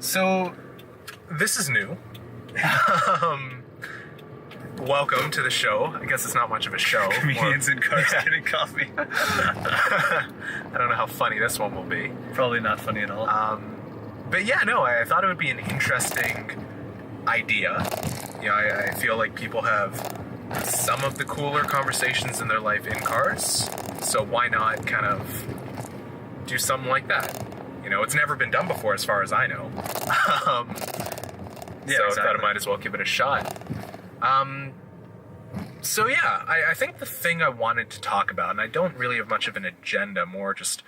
So, this is new. Welcome to the show. I guess it's not much of a show. Comedians in cars getting coffee. I don't know how funny this one will be. Probably not funny at all. But yeah, no, I thought it would be an interesting idea. You know, I feel like people have some of the cooler conversations in their life in cars, so why not kind of do something like that? You know, it's never been done before as far as I know. So exactly. I thought I might as well give it a shot. So yeah, I think the thing I wanted to talk about, and I don't really have much of an agenda, more just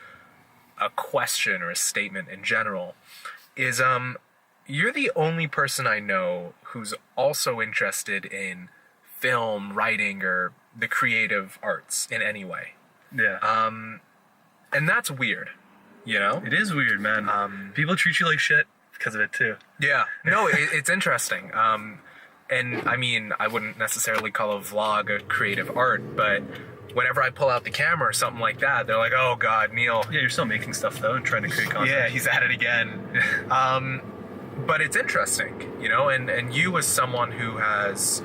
a question or a statement in general, is you're the only person I know who's also interested in film, writing, or the creative arts in any way. Yeah. And that's weird, you know? It is weird, man. People treat you like shit because of it, too. Yeah. No, it's interesting. And I mean, I wouldn't necessarily call a vlog a creative art, but whenever I pull out the camera or something like that, they're like, oh God, Neil. Yeah, you're still making stuff, though, and trying to create content. Yeah, he's at it again. But it's interesting, you know, and you as someone who has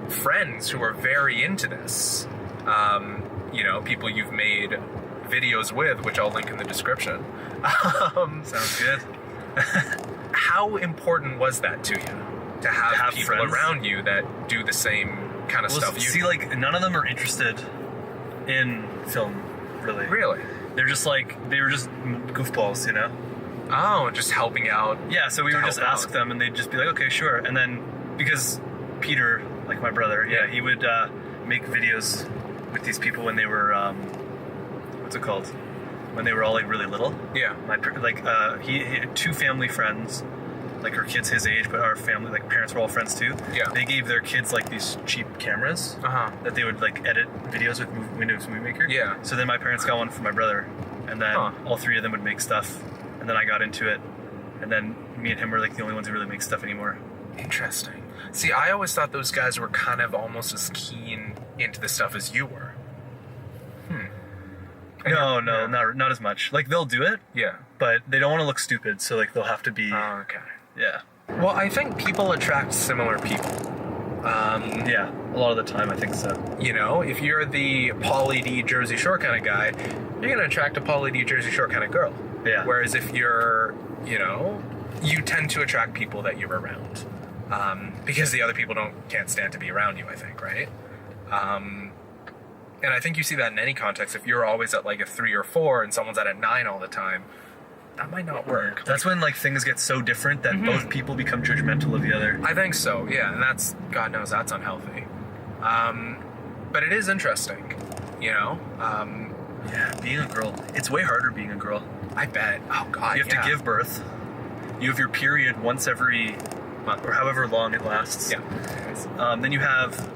friends who are very into this, you know, people you've made videos with, which I'll link in the description. Sounds good. How important was that to you? To have people friends around you that do the same kind of stuff. See, like, none of them are interested in film, really. Really? They were just goofballs, you know? Oh, just helping out. Yeah, so we would just ask them, and they'd just be like, okay, sure. And then, because Peter, like my brother, he would make videos with these people when they were, what's it called? When they were all, like, really little. Yeah. He had two family friends, like our kids his age, but our family, like parents were all friends too. Yeah. They gave their kids like these cheap cameras that they would like edit videos with Windows Movie Maker. Yeah. So then my parents got one for my brother, and then all three of them would make stuff, and then I got into it, and then me and him were like the only ones who really make stuff anymore. Interesting. See, I always thought those guys were kind of almost as keen into the stuff as you were. No, not as much. Like they'll do it. Yeah. But they don't want to look stupid, so like they'll have to be. Oh, okay. Yeah. Well, I think people attract similar people. Yeah, a lot of the time I think so. You know, if you're the Pauly D Jersey Shore kind of guy, you're gonna attract a Pauly D Jersey Shore kind of girl. Yeah. Whereas if you're, you know, you tend to attract people that you're around, because the other people can't stand to be around you. I think, right? And I think you see that in any context. If you're always at like a 3 or 4 and someone's at a 9 all the time, that might not work. That's when like things get so different that both people become judgmental of the other. I think so, yeah, and that's, God knows, that's unhealthy. But it is interesting, you know? Yeah, being a girl. It's way harder being a girl. I bet. Oh, God, You have to give birth. You have your period once every month, or however long it lasts. Yeah. Then you have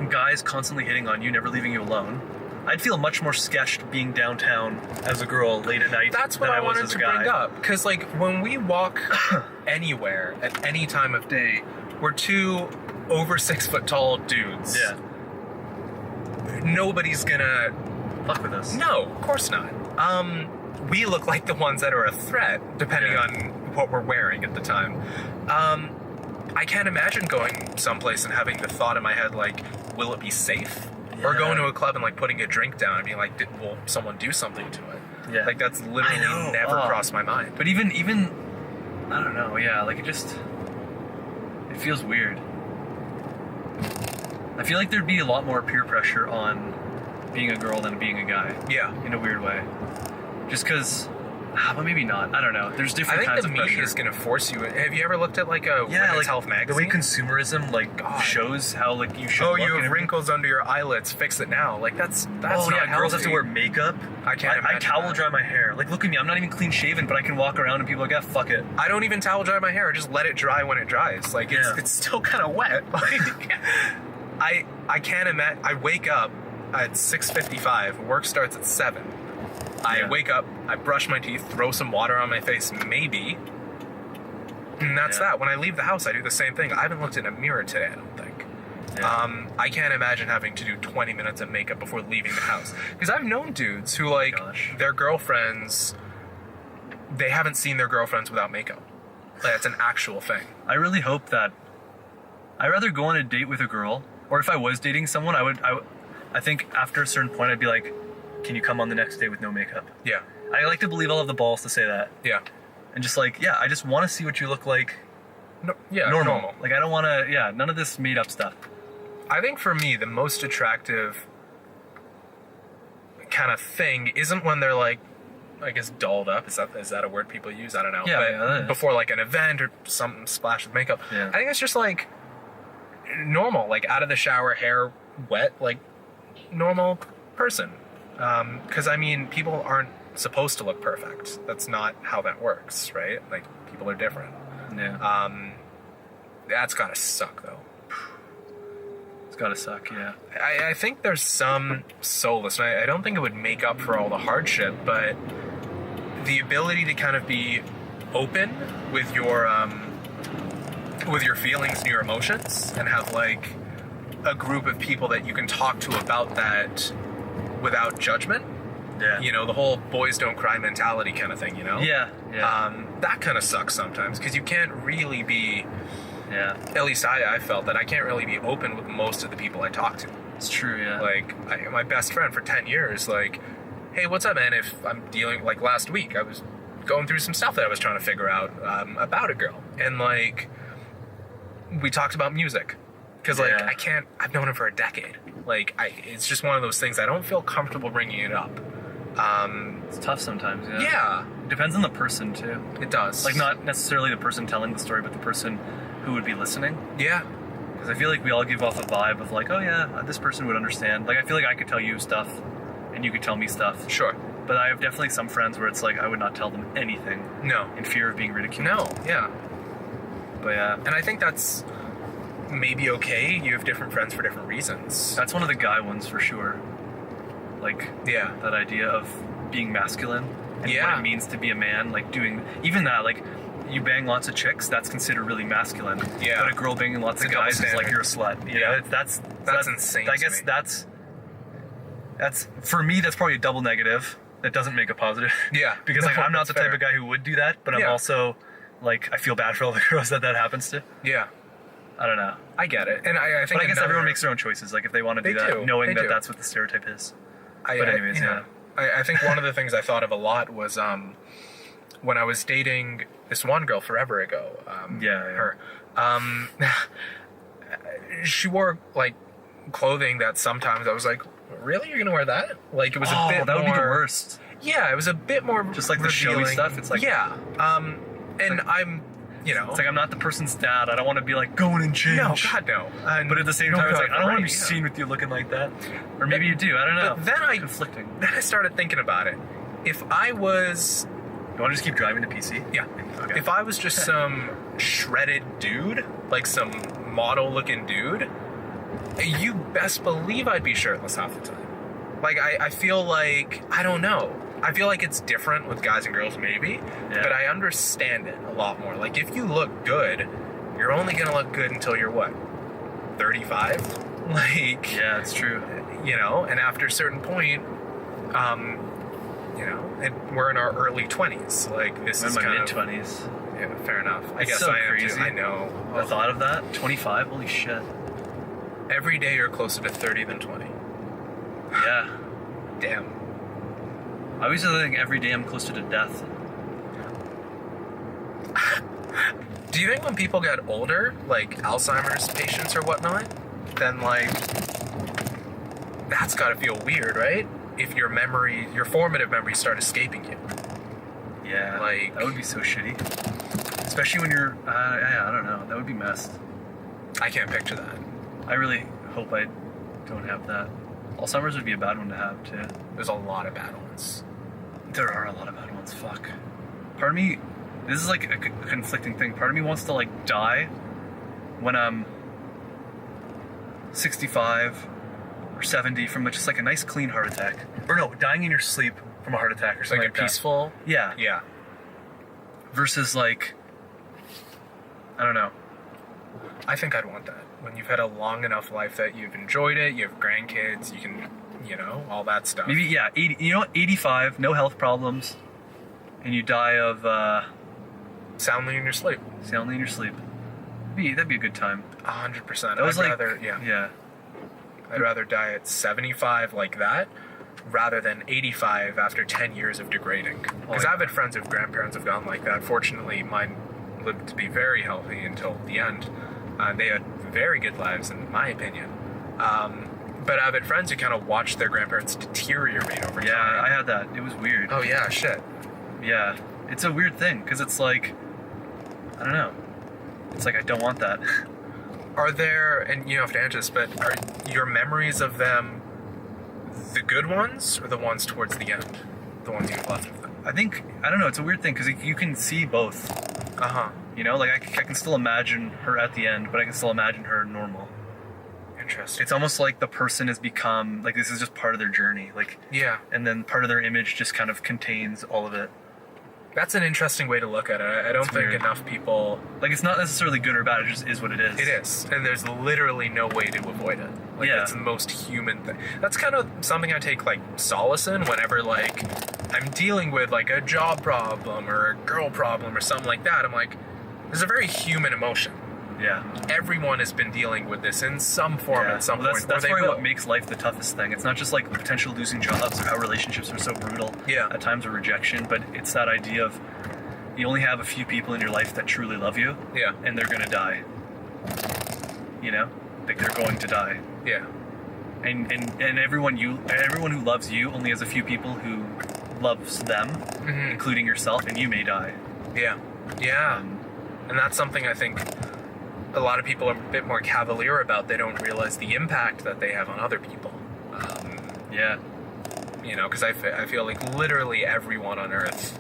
guys constantly hitting on you, never leaving you alone. I'd feel much more sketched being downtown as a girl late at night. That's what I wanted to bring up. Because, like, when we walk anywhere at any time of day, we're two over 6 foot tall dudes. Yeah. Nobody's gonna fuck with us. No, of course not. We look like the ones that are a threat, depending on what we're wearing at the time. I can't imagine going someplace and having the thought in my head, like, will it be safe? Yeah. Or going to a club and, like, putting a drink down and being like, will someone do something to it? Yeah. Like, that's literally never crossed my mind. But even, I don't know, yeah, like, it feels weird. I feel like there'd be a lot more peer pressure on being a girl than being a guy. Yeah. In a weird way. Just because... but maybe not. I don't know. There's different kinds of pressure. I think the media is going to force you. Have you ever looked at like a Women's Health magazine? The way consumerism shows how like you should. Oh, you have wrinkles under your eyelids. Fix it now. Like that's not yeah. healthy. Girls have to wear makeup. I can't. I towel dry my hair. Like look at me. I'm not even clean shaven, but I can walk around and people are like, fuck it. I don't even towel dry my hair. I just let it dry when it dries. Like it's still kind of wet. Like I can't imagine. I wake up at 6:55. Work starts at 7. I wake up, I brush my teeth, throw some water on my face, maybe. And that's that. When I leave the house, I do the same thing. I haven't looked in a mirror today, I don't think. Yeah. I can't imagine having to do 20 minutes of makeup before leaving the house. Because I've known dudes who, like, their girlfriends they haven't seen their girlfriends without makeup. Like, that's an actual thing. I really hope that I'd rather go on a date with a girl, or if I was dating someone, I think after a certain point I'd be like, can you come on the next day with no makeup? Yeah. I like to believe I'll have the balls to say that. Yeah. And just like, yeah, I just want to see what you look like. No, yeah, normal. Like, I don't want to, none of this made up stuff. I think for me, the most attractive kind of thing isn't when they're like, I guess, dolled up. Is that a word people use? I don't know. Yeah, but before like an event or something splashed with makeup. Yeah. I think it's just like normal, like out of the shower, hair wet, like normal person. Because I mean, people aren't supposed to look perfect. That's not how that works, right? Like, people are different. Yeah. That's gotta suck though. It's gotta suck, yeah. I think there's some solace, and I don't think it would make up for all the hardship, but the ability to kind of be open with your feelings and your emotions, and have like a group of people that you can talk to about that without judgment. Yeah. You know, the whole boys don't cry mentality kind of thing, you know? Yeah. That kind of sucks sometimes, because you can't really be, at least I felt that I can't really be open with most of the people I talk to. It's true, yeah. Like, my best friend for 10 years, like, hey, what's up, man? If I'm dealing, like last week, I was going through some stuff that I was trying to figure out about a girl. And like, we talked about music. Because like, I've known him for a decade. Like, it's just one of those things, I don't feel comfortable bringing it up. It's tough sometimes, yeah. Yeah. It depends on the person, too. It does. Like, not necessarily the person telling the story, but the person who would be listening. Yeah. Because I feel like we all give off a vibe of like, oh yeah, this person would understand. Like, I feel like I could tell you stuff, and you could tell me stuff. Sure. But I have definitely some friends where it's like, I would not tell them anything. No. In fear of being ridiculed. No, yeah. But yeah. And I think that's maybe okay. You have different friends for different reasons. That's one of the guy ones for sure. Like, yeah, that idea of being masculine and what it means to be a man. Like, doing even that, like, you bang lots of chicks, that's considered really masculine. Yeah. But a girl banging lots of guys is like, you're a slut. You know, that's insane. I guess that's for me, that's probably a double negative. That doesn't make a positive. Yeah. Because like, I'm not the type of guy who would do that, but I'm also like, I feel bad for all the girls that happens to. Yeah. I don't know. I get it. And I think, but I guess everyone makes their own choices. Like, if they want to do that, knowing that that's what the stereotype is. But anyways, I think one of the things I thought of a lot was when I was dating this one girl forever ago. Her. She wore like clothing that sometimes I was like, really? You're gonna wear that? Like, it was a bit that would more, be the worst. Yeah, it was a bit more just like the showy stuff. It's like, yeah. And like, I'm, you know, it's like, I'm not the person's dad. I don't want to be like, going and change. No, God, no. But at the same time, it's like, I don't want to be seen with you looking like that. Or maybe you do. I don't know. But then conflicting. Then I started thinking about it. If I was, you want to just keep driving to PC? Yeah. Okay. If I was just some shredded dude, like some model-looking dude, you best believe I'd be shirtless half the time. Like, I feel like, I don't know. I feel like it's different with guys and girls, maybe, but I understand it a lot more. Like, if you look good, you're only going to look good until you're, what, 35? Like... Yeah, it's true. You know, and after a certain point, you know, and we're in our early 20s. Like, this is kind of... mid-20s. Yeah, fair enough. I guess so I am crazy. too. I know. The thought of that? 25? Holy shit. Every day you're closer to 30 than 20. Yeah. Damn. I always think every day I'm closer to death. Do you think when people get older, like Alzheimer's patients or whatnot, then like, that's gotta feel weird, right? If your formative memories start escaping you. Yeah. Like, that would be so shitty. Especially when you're, I don't know, that would be messed. I can't picture that. I really hope I don't have that. Alzheimer's would be a bad one to have, too. There's a lot of bad ones. There are a lot of bad ones, fuck. Part of me, this is like a conflicting thing. Part of me wants to like die when I'm 65 or 70 from just like a nice clean heart attack. Or no, dying in your sleep from a heart attack or something like a peaceful? That. Yeah. Yeah. Versus like, I don't know. I think I'd want that. When you've had a long enough life that you've enjoyed it, you have grandkids, you can, you know, all that stuff. Maybe, 80, 85, no health problems, And you die of Soundly in your sleep. soundly in your sleep. That'd be a good time. 100%. That was Yeah. I'd rather die at 75 like that rather than 85 after 10 years of degrading. Because I've had friends whose grandparents have gone like that. Fortunately, mine lived to be very healthy until the end. They had very good lives, in my opinion. But I've had friends who kind of watched their grandparents deteriorate over time. Yeah, I had that. It was weird. Oh, yeah, shit. Yeah. It's a weird thing, because it's like, I don't know. It's like, I don't want that. Are there, and you don't have to answer this, but are your memories of them the good ones or the ones towards the end? The ones you have left of them? I think, I don't know, it's a weird thing, because you can see both. Uh-huh. You know, like, I can still imagine her at the end, but I can still imagine her normal. Interesting. It's almost like the person has become, like, this is just part of their journey. Like, yeah. And then part of their image just kind of contains all of it. That's an interesting way to look at it. I don't think enough people... Like, it's not necessarily good or bad, it just is what it is. It is. And there's literally no way to avoid it. Like, it's the most human thing. That's kind of something I take, like, solace in whenever, like, I'm dealing with, like, a job problem or a girl problem or something like that. I'm like, this is a very human emotion. Yeah. Everyone has been dealing with this in some form at some point. That's probably what makes life the toughest thing. It's not just like the potential losing jobs or how relationships are so brutal at times, or rejection, but it's that idea of you only have a few people in your life that truly love you. Yeah. And they're gonna die. You know? Like, they're going to die. Yeah. And everyone who loves you only has a few people who loves them, including yourself, and you may die. Yeah. Yeah. And that's something I think a lot of people are a bit more cavalier about. They don't realize the impact that they have on other people. Yeah. You know, because I feel like literally everyone on Earth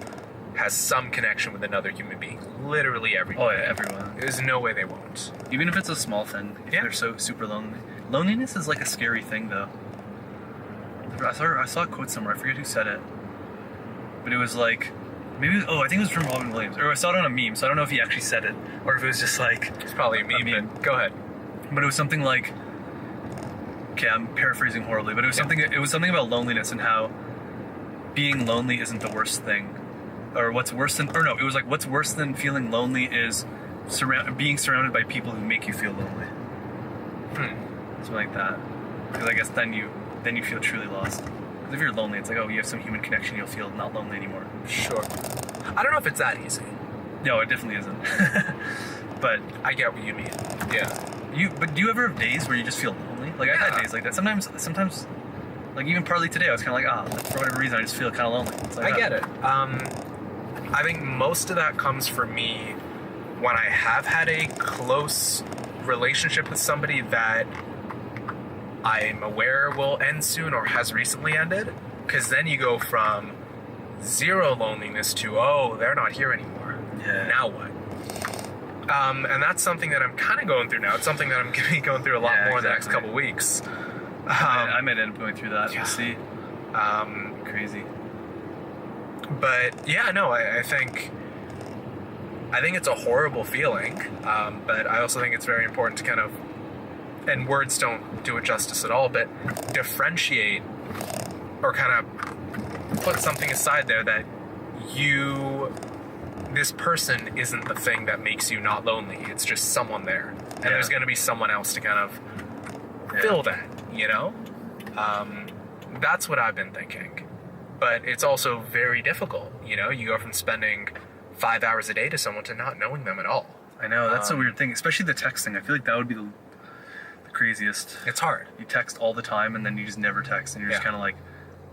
has some connection with another human being. Literally everyone. Oh, yeah, everyone. There's no way they won't. Even if it's a small thing, if they're so super lonely. Loneliness is like a scary thing, though. I saw a quote somewhere, I forget who said it. But it was like, I think it was from Robin Williams. Or I saw it on a meme, so I don't know if he actually said it, or if it was just like... It's probably a meme. But go ahead. But it was something like... Okay, I'm paraphrasing horribly, but it was something about loneliness and how being lonely isn't the worst thing. Or what's worse than... Or no, it was like, what's worse than feeling lonely is being surrounded by people who make you feel lonely. Something like that. Because I guess then you feel truly lost. Because if you're lonely, it's like, you have some human connection, you'll feel not lonely anymore. Sure. I don't know if it's that easy. No, it definitely isn't. But I get what you mean. Yeah. But do you ever have days where you just feel lonely? Like, I've had days like that. Sometimes, like, even partly today, I was kind of like, for whatever reason, I just feel kind of lonely. It's like, I get it. I think most of that comes for me when I have had a close relationship with somebody that I'm aware will end soon or has recently ended. Because then you go from zero loneliness to, they're not here anymore. Yeah. Now what? And that's something that I'm kind of going through now. It's something that I'm going to be going through a lot more in the next couple weeks. I might end up going through that. We'll see. Crazy. But yeah, no, I think it's a horrible feeling. But I also think it's very important to kind of, and words don't do it justice at all, but differentiate or kind of put something aside there that this person isn't the thing that makes you not lonely. It's just someone there. And there's going to be someone else to kind of fill that, you know? That's what I've been thinking. But it's also very difficult, you know? You go from spending 5 hours a day to someone to not knowing them at all. I know, that's a weird thing, especially the texting. I feel like that would be the craziest. It's hard. You text all the time and then you just never text, and you're just kind of like,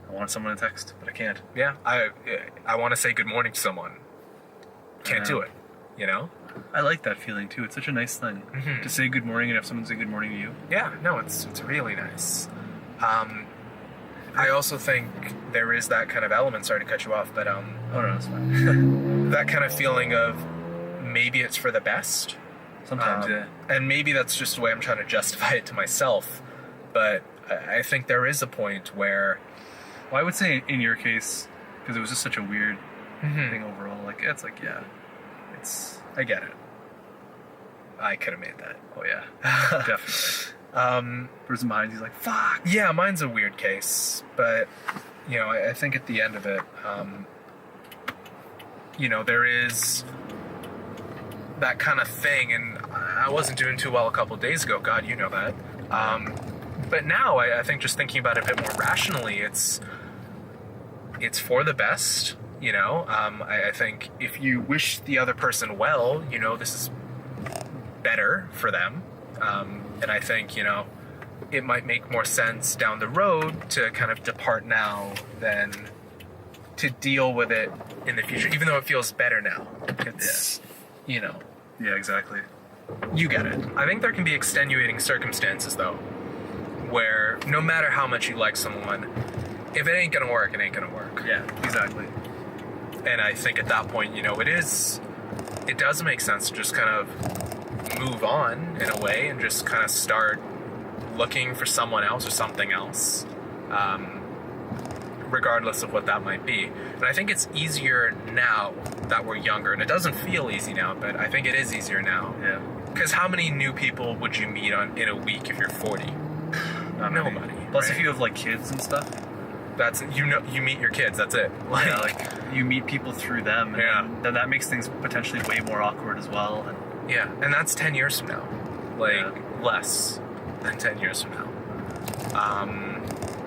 I want someone to text, but I can't. Yeah, I want to say good morning to someone. Can't do it, you know? I like that feeling too. It's such a nice thing to say good morning and have someone say good morning to you. Yeah, no, it's really nice. I also think there is that kind of element, sorry to cut you off, but oh no, it's fine. that kind of feeling of maybe it's for the best. Sometimes, yeah. And maybe that's just the way I'm trying to justify it to myself. But I think there is a point where... Well, I would say in your case, because it was just such a weird thing overall, like, it's like, I get it. I could have made that. Oh, yeah. Definitely. Person behind you's like, fuck! Yeah, mine's a weird case. But, you know, I think at the end of it, there is that kind of thing, and I wasn't doing too well a couple of days ago. God, you know that. But now I think just thinking about it a bit more rationally, it's for the best. I think if you wish the other person well, this is better for them. And I think, it might make more sense down the road to kind of depart now than to deal with it in the future, even though it feels better now. It's, Yeah, exactly. You get it. I think there can be extenuating circumstances, though, where no matter how much you like someone, if it ain't gonna work, it ain't gonna work. Yeah, exactly. And I think at that point, it does make sense to just kind of move on in a way and just kind of start looking for someone else or something else, regardless of what that might be. And I think it's easier now that we're younger, and it doesn't feel easy now, but I think it is easier now. Yeah. Because how many new people would you meet in a week if you're 40? Nobody. Plus, right? if you have like kids and stuff, that's you meet your kids. That's it. Like you meet people through them. And then that makes things potentially way more awkward as well. And that's 10 years from now. Less than 10 years from now.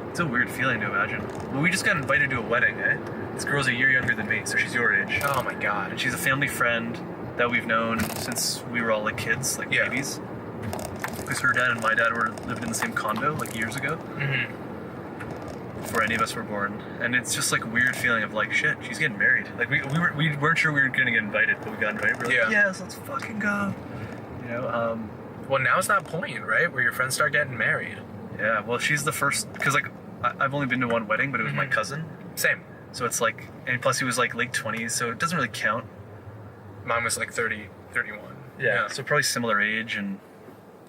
It's a weird feeling to imagine. Well, we just got invited to a wedding, eh? This girl's a year younger than me, so she's your age. Oh my god. And she's a family friend that we've known since we were all like kids, like babies. Because her dad and my dad were living in the same condo like years ago. Mm-hmm. Before any of us were born. And it's just like a weird feeling of like, shit, she's getting married. Like we weren't sure we were going to get invited, but we got invited. We're like, yes, let's fucking go. Well, now's that point, right? Where your friends start getting married. Yeah, well, she's the first, because like, I've only been to one wedding, but it was my cousin. Same. So it's like, and plus he was like late 20s, so it doesn't really count. Mine was like 30, 31. Yeah, so probably similar age, and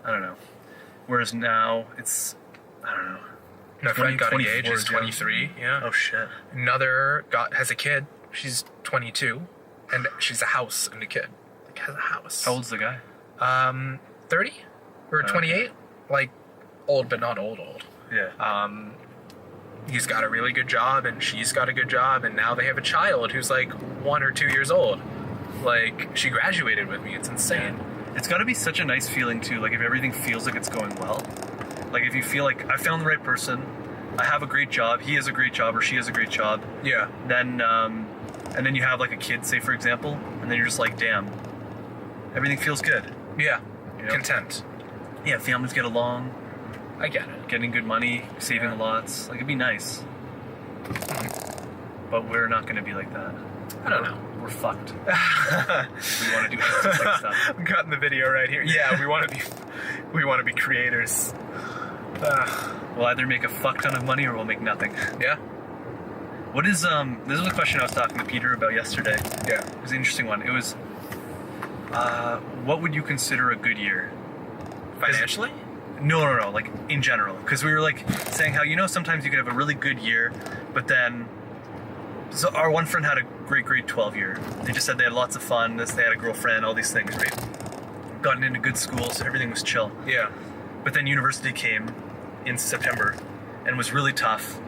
I don't know. Whereas now, it's, I don't know. My friend got engaged, is 23, yeah. Oh, shit. Another has a kid, she's 22, and she's a house and a kid. Like, has a house. How old's the guy? 30? Or 28? Like, old, but not old. Yeah. He's got a really good job, and she's got a good job, and now they have a child who's like 1 or 2 years old. Like, she graduated with me. It's insane. Yeah. It's got to be such a nice feeling, too. Like, if everything feels like it's going well. Like, if you feel like, I found the right person, I have a great job, he has a great job, or she has a great job. Yeah. Then, and then you have, like, a kid, say, for example, and then you're just like, damn, everything feels good. Yeah. Content. Yeah, families get along. I get it. Getting good money, saving lots. Like, it'd be nice. But we're not going to be like that. I don't know. We're fucked. We want to do artistic stuff. I'm cutting the video right here. Yeah, we want to be creators. We'll either make a fuck ton of money or we'll make nothing. Yeah. What is this was a question I was talking to Peter about yesterday. Yeah. It was an interesting one. It was what would you consider a good year? Financially? No, like in general. Because we were like saying how, sometimes you could have a really good year, but then, so our one friend had a great grade 12 year. They just said they had lots of fun, they had a girlfriend, all these things, right? Gotten into good school, so everything was chill. Yeah. But then university came in September and was really tough.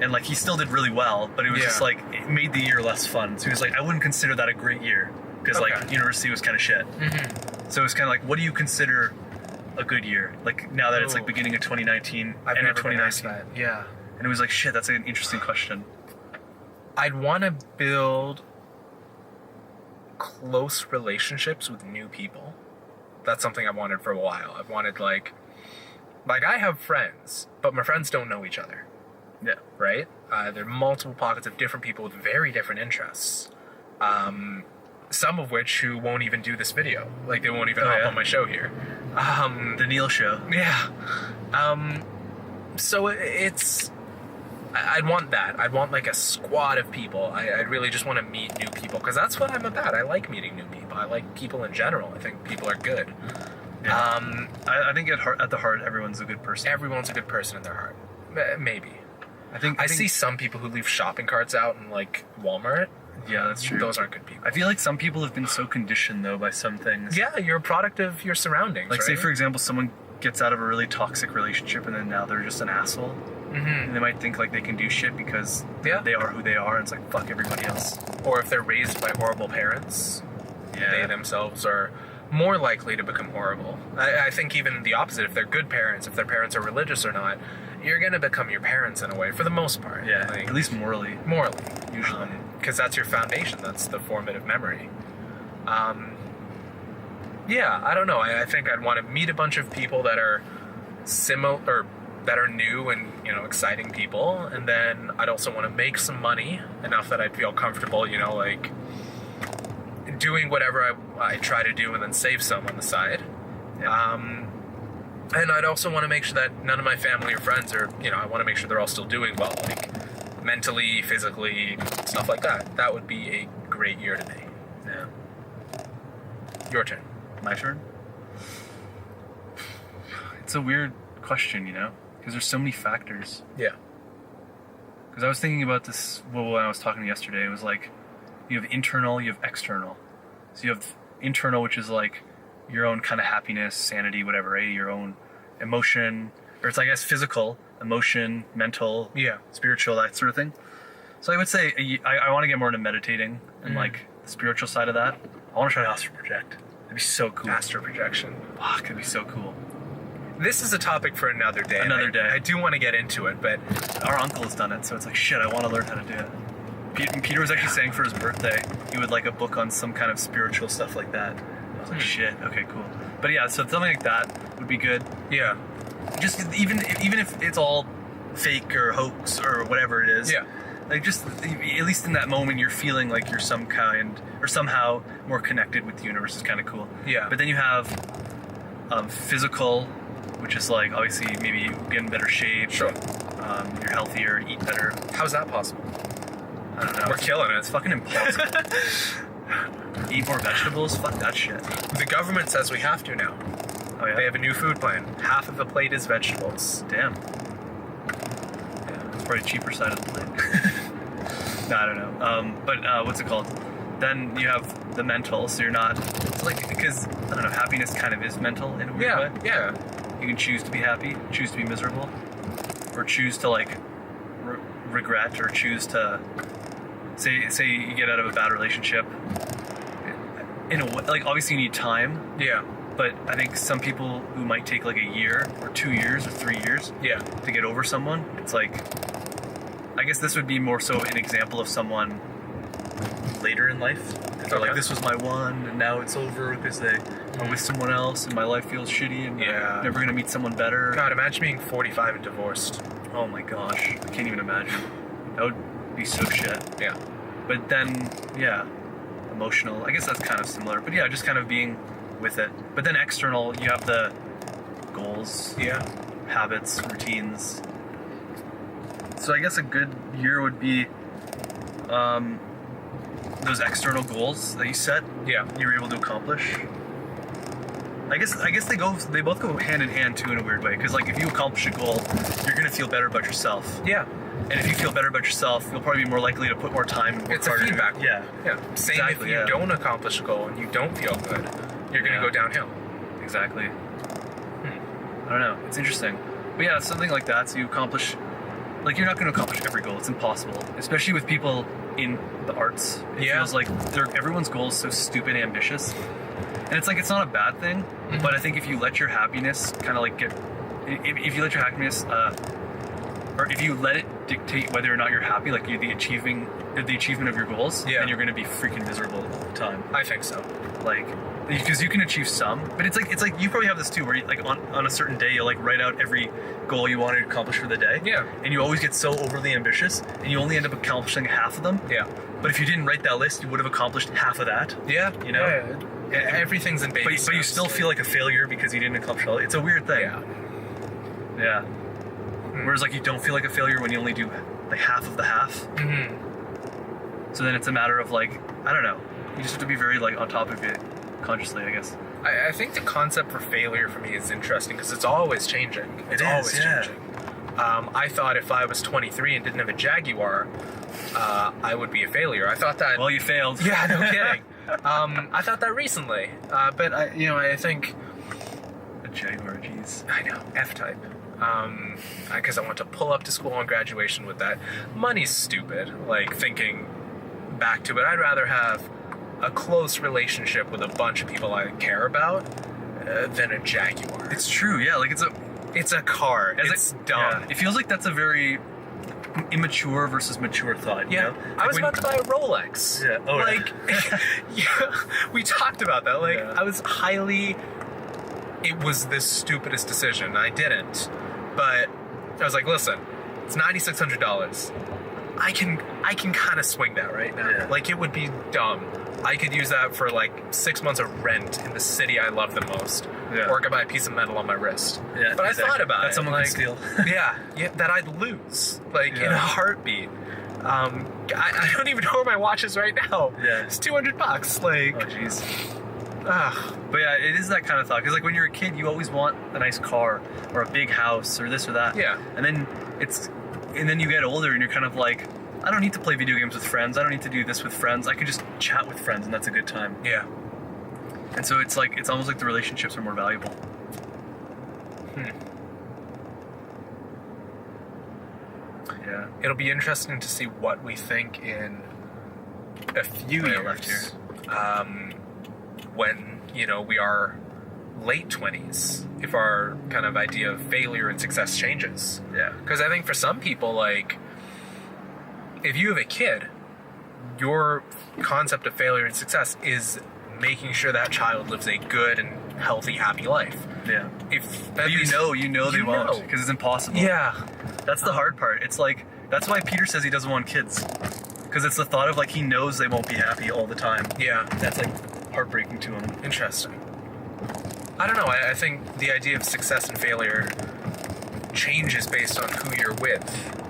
And like, he still did really well, but it was just like, it made the year less fun. So he was like, I wouldn't consider that a great year. Because like, university was kind of shit. Mm-hmm. So it was kind of like, what do you consider a good year? Like, now that it's like beginning of 2019, I've end of never been 2019. asked that. Yeah. And it was like, shit, that's an interesting question. I'd want to build close relationships with new people. That's something I've wanted for a while. I've wanted like I have friends, but my friends don't know each other. Yeah. Right? There are multiple pockets of different people with very different interests. Some of which who won't even do this video. Like, they won't even hop on my show here. The Neil Show. Yeah. So it's... I'd want that. I'd want like a squad of people. I'd really just want to meet new people, because that's what I'm about. I like meeting new people. I like people in general. I think people are good. Yeah. I think at the heart, everyone's a good person. Everyone's a good person in their heart. Maybe. I think see some people who leave shopping carts out in like Walmart. Yeah, that's true. Those aren't good people. I feel like some people have been so conditioned though by some things. Yeah, you're a product of your surroundings. Like, right? say for example, someone gets out of a really toxic relationship and then now they're just an asshole. And they might think like they can do shit because they are who they are, and it's like fuck everybody else. Or if they're raised by horrible parents, they themselves are more likely to become horrible. I think even the opposite, if they're good parents, if their parents are religious or not, you're going to become your parents in a way, for the most part. Yeah, like, at least morally. Morally. Usually. Because that's your foundation, that's the formative memory. Yeah, I don't know. I think I'd want to meet a bunch of people that are similar, or that are new and, you know, exciting people. And then I'd also want to make some money, enough that I'd feel comfortable, you know, like doing whatever I try to do, and then save some on the side. And I'd also want to make sure that none of my family or friends are, you know, I want to make sure they're all still doing well, like mentally, physically, stuff like that. That would be a great year to me. Yeah. Your turn. My turn? It's a weird question, you know, because there's so many factors. Yeah. Because I was thinking about this when I was talking yesterday. It was like, you have internal, you have external. So you have internal, which is like your own kind of happiness, sanity, whatever, your own emotion, or it's, I guess, physical, emotion, mental, spiritual, that sort of thing. So I would say I want to get more into meditating and like the spiritual side of that. I want to try to astral project. That'd be so cool. Astral projection. Fuck, it'd be so cool. This is a topic for another day. Another day. I do want to get into it, but our uncle has done it, so it's like, shit, I want to learn how to do it. Peter was actually saying for his birthday, he would like a book on some kind of spiritual stuff like that. I was like, shit, okay, cool. But yeah, so something like that would be good. Yeah. Just even if it's all fake or hoax or whatever it is. Yeah. Like just at least in that moment, you're feeling like you're some kind or somehow more connected with the universe is kind of cool. Yeah. But then you have physical, which is like obviously maybe get in better shape. Sure. You're healthier, eat better. How's that possible? I don't know. We're killing it. It's fucking impossible. Eat more vegetables? Fuck that shit. The government says we have to now. Oh yeah? They have a new food plan. Half of the plate is vegetables. Damn. Yeah, it's probably the cheaper side of the plate. No, I don't know. But what's it called? Then you have the mental, so you're not... It's like, because, I don't know, happiness kind of is mental in a weird way. Yeah. You can choose to be happy, choose to be miserable, or choose to, like, regret, or choose to... Say you get out of a bad relationship. In a way, like, obviously you need time. Yeah. But I think some people who might take like a year or 2 years or 3 years to get over someone, it's like, I guess this would be more so an example of someone later in life. They're like, this was my one, and now it's over because they are with someone else, and my life feels shitty, and I'm never going to meet someone better. God, imagine being 45 and divorced. Oh my gosh, I can't even imagine. That would be so shit. Yeah. But then, emotional. I guess that's kind of similar. But yeah, just kind of being with it. But then external, you have the goals, habits, routines. So I guess a good year would be those external goals that you set. Yeah, you're able to accomplish. I guess they both go hand in hand too in a weird way. Because like if you accomplish a goal, you're gonna feel better about yourself. Yeah. And if you feel better about yourself, you'll probably be more likely to put more time. It's a feedback. Yeah. Same exactly, if you don't accomplish a goal and you don't feel good, you're going to go downhill. Exactly. I don't know. It's interesting. But yeah, something like that. So you accomplish, like you're not going to accomplish every goal. It's impossible. Especially with people in the arts. It feels like everyone's goal is so stupid and ambitious. And it's like, it's not a bad thing. But I think if you let your happiness kind of like if you let your happiness, or if you let it dictate whether or not you're happy, like you're the achievement of your goals, then you're going to be freaking miserable all the time. I think so. Like, because you can achieve some, but it's like you probably have this too, where you, like on a certain day you'll like write out every goal you want to accomplish for the day. Yeah. And you always get so overly ambitious, and you only end up accomplishing half of them. Yeah. But if you didn't write that list, you would have accomplished half of that. Yeah. You know. Yeah. Everything's in baby steps. But you still feel like a failure because you didn't accomplish all. It's a weird thing. Yeah. Yeah. Whereas like you don't feel like a failure when you only do like half of the half. So then it's a matter of like, I don't know. You just have to be very like on top of it consciously, I guess. I think the concept for failure for me is interesting because it's always changing. It's always changing. I thought if I was 23 and didn't have a Jaguar, I would be a failure. I thought that. Well, you failed. Yeah, no kidding. I thought that recently, but I think a Jaguar, jeez. I know, F-Type. because I want to pull up to school on graduation with that. Money's stupid. Like, thinking back to it, I'd rather have a close relationship with a bunch of people I care about than a Jaguar. It's true, yeah. Like, It's a car. It's dumb. Yeah. It feels like that's a very immature versus mature thought. Yeah, You know? I was Like about to buy a Rolex. Yeah. Oh, like, yeah, we talked about that. Like, Yeah. I was it was the stupidest decision. I didn't, but I was like, listen, it's $9,600. I can kind of swing that right now. Yeah. Like, it would be dumb. I could use that for like 6 months of rent in the city I love the most. Yeah. Or I could buy a piece of metal on my wrist. Yeah, but exactly. I thought about That it. someone like, can steal. yeah, that I'd lose, like, in Yeah. a heartbeat. I don't even know where my watch is right now. Yeah. It's $200. Like, Oh, jeez. ugh. But yeah, it is that kind of thought. Because like when you're a kid, you always want a nice car or a big house or this or that. Yeah. And then you get older and you're kind of like, I don't need to play video games with friends. I don't need to do this with friends. I could just chat with friends and that's a good time. Yeah. And so it's almost like the relationships are more valuable. Yeah. It'll be interesting to see what we think in a few Oh, yeah, years. left here. When, we are late 20s, if our kind of idea of failure and success changes. Yeah. Because I think for some people, like, if you have a kid, your concept of failure and success is making sure that child lives a good and healthy, happy life. Yeah. If But you know they won't because it's impossible. Yeah. That's the hard part. It's like, that's why Peter says he doesn't want kids. Because it's the thought of like, he knows they won't be happy all the time. Yeah. That's like heartbreaking to him. Interesting. I don't know. I think the idea of success and failure changes based on who you're with.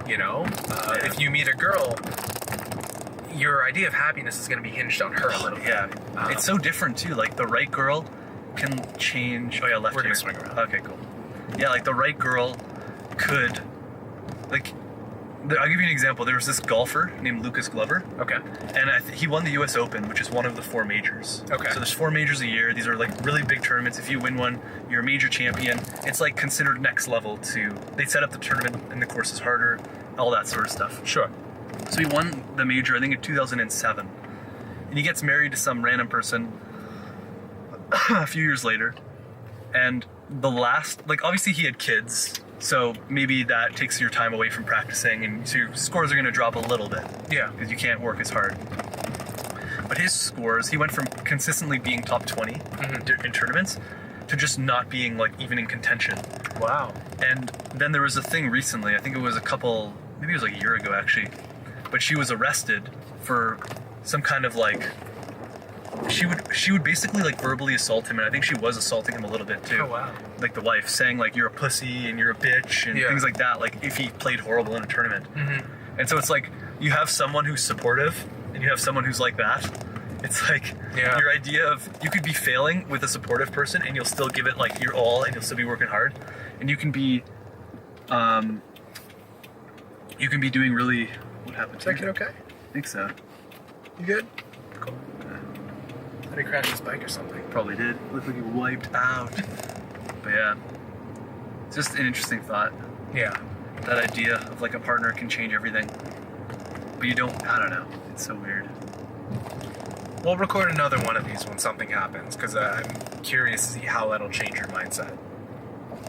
If you meet a girl, your idea of happiness is going to be hinged on her a little bit. Yeah. It's so different too. Like the right girl can change. Oh yeah, left We're here. gonna swing around. Okay, cool. Yeah, like the right girl could, like, I'll give you an example. There was this golfer named Lucas Glover. Okay. And he won the U.S. Open, which is one of the 4 majors. Okay. So there's 4 majors a year. These are like really big tournaments. If you win one, you're a major champion. It's like considered next level they set up the tournament and the course is harder, all that sort of stuff. Sure. So he won the major, I think in 2007. And he gets married to some random person a few years later. And obviously he had kids. So maybe that takes your time away from practicing, and so your scores are going to drop a little bit. Yeah. Because you can't work as hard. But his scores, he went from consistently being top 20 in tournaments to just not being like even in contention. Wow. And then there was a thing recently, I think it was maybe it was like a year ago actually, but she was arrested for some kind of like, she would basically like verbally assault him, and I think she was assaulting him a little bit too. Oh, wow. Like the wife saying like, you're a pussy and you're a bitch and things like that, like if he played horrible in a tournament. And so it's like, you have someone who's supportive and you have someone who's like that. It's like your idea of, you could be failing with a supportive person and you'll still give it like your all and you'll still be working hard, and you can be doing really, what happened to Is that kid okay? I think so. You good? Cool. Did he crash his bike or something? Probably did. Looked like he wiped out. But yeah, it's just an interesting thought. Yeah. That idea of like a partner can change everything. But I don't know. It's so weird. We'll record another one of these when something happens, because I'm curious to see how that'll change your mindset.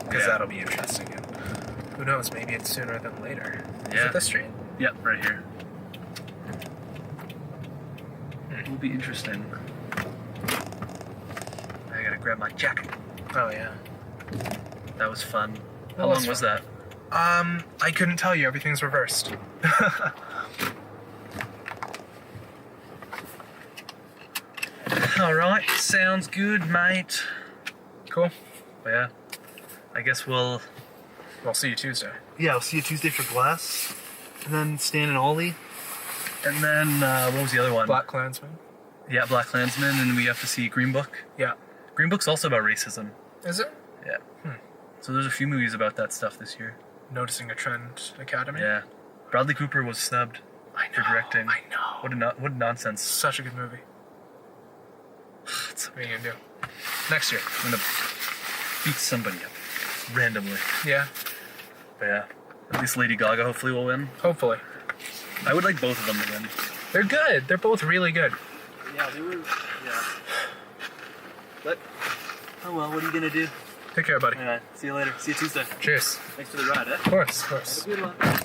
Because that'll be interesting. And who knows, maybe it's sooner than later. Is it this street? Yeah, right here. It will be interesting. I gotta grab my jacket. Oh, yeah. That was fun. That How was long was fun. that? I couldn't tell you. Everything's reversed. Alright, sounds good, mate. Cool. But yeah, I guess we'll see you Tuesday. Yeah, I'll see you Tuesday for Glass, and then Stan and Ollie, and then what was the other one? Black Klansman. Yeah, Black Klansman, and we have to see Green Book. Yeah. Green Book's also about racism. Is it? Yeah. So there's a few movies about that stuff this year. Noticing a Trend Academy. Yeah. Bradley Cooper was snubbed for directing. I know. What nonsense. Such a good movie. What are you gonna do? Next year. I'm gonna beat somebody up randomly. Yeah. But yeah, at least Lady Gaga hopefully will win. Hopefully. I would like both of them to win. They're good. They're both really good. Yeah, they were. Yeah. But oh well, what are you gonna do? Take care, buddy. All right, see you later. See you Tuesday. Cheers. Thanks for the ride, eh? Of course, of course. Have a good one.